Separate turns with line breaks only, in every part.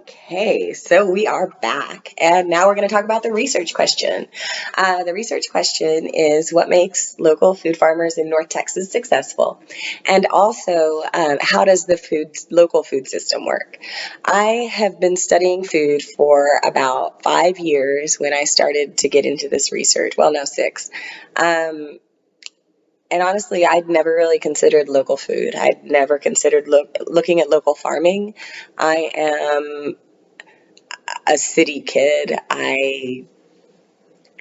Okay, so we are back, and now we're going to talk about the research question. The research question is what makes local food farmers in North Texas successful, and also how does the local food system work? I have been studying food for about 5 years when I started to get into this research. Well, no, 6. Um, and honestly, I'd never really considered local food. I'd never considered looking at local farming. I am a city kid. I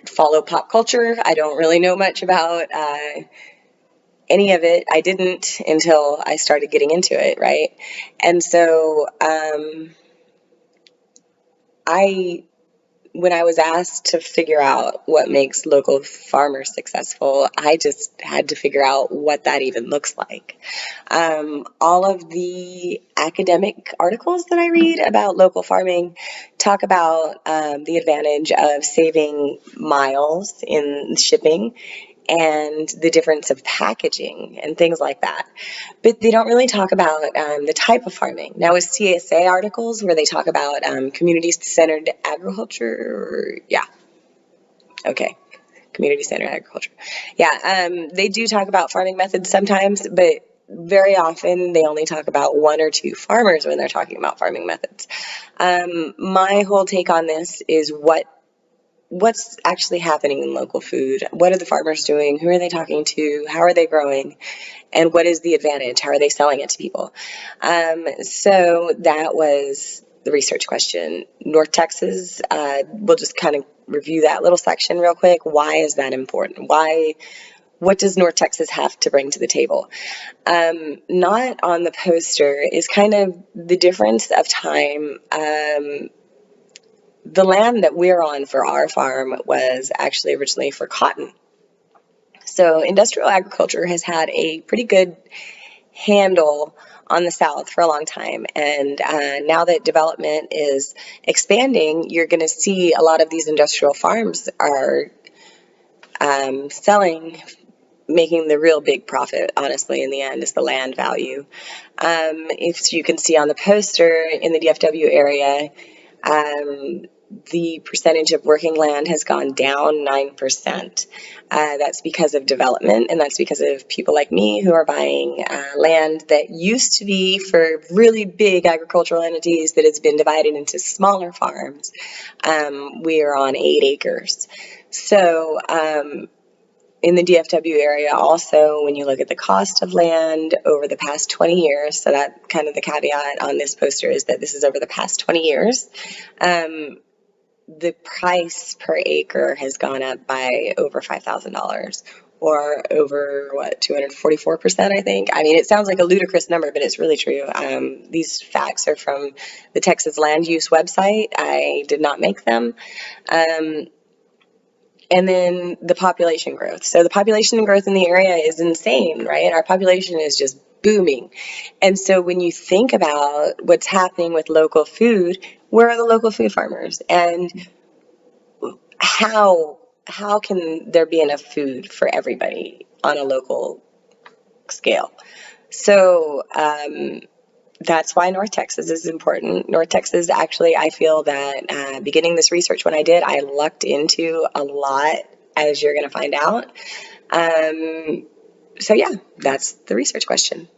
follow pop culture. I don't really know much about any of it. I didn't until I started getting into it, right? And so I when I was asked to figure out what makes local farmers successful, I just had to figure out what that even looks like. All of the academic articles that I read about local farming talk about the advantage of saving miles in shipping and the difference of packaging and things like that. But they don't really talk about the type of farming. Now, with CSA articles where they talk about community-centered agriculture, yeah, okay, community-centered agriculture. Yeah, they do talk about farming methods sometimes, but very often they only talk about one or two farmers when they're talking about farming methods. My whole take on this is what's actually happening in local food. What are the farmers doing? Who are they talking to? How are they growing? And what is the advantage? How are they selling it to people? So that was the research question. North Texas, we'll just kind of review that little section real quick. Why is that important? What does North Texas have to bring to the table? Not on the poster is kind of the difference of time. The land that we're on for our farm was actually originally for cotton. So industrial agriculture has had a pretty good handle on the South for a long time. And now that development is expanding, you're going to see a lot of these industrial farms are selling, making the real big profit, honestly, in the end, is the land value. If you can see on the poster in the DFW area, the percentage of working land has gone down 9%. That's because of development, and that's because of people like me who are buying land that used to be for really big agricultural entities that has been divided into smaller farms. We are on 8 acres. So in the DFW area also, when you look at the cost of land over the past 20 years, so that kind of the caveat on this poster is that this is over the past 20 years, the price per acre has gone up by over $5,000 or over 244%, I think. I mean, it sounds like a ludicrous number, but it's really true. These facts are from the Texas Land Use website. I did not make them. And then the population growth. So the population growth in the area is insane, right? Our population is just booming. And so when you think about what's happening with local food, where are the local food farmers? And how can there be enough food for everybody on a local scale? So that's why North Texas is important. North Texas, actually, I feel that beginning this research when I did, I lucked into a lot, as you're going to find out. So yeah, that's the research question.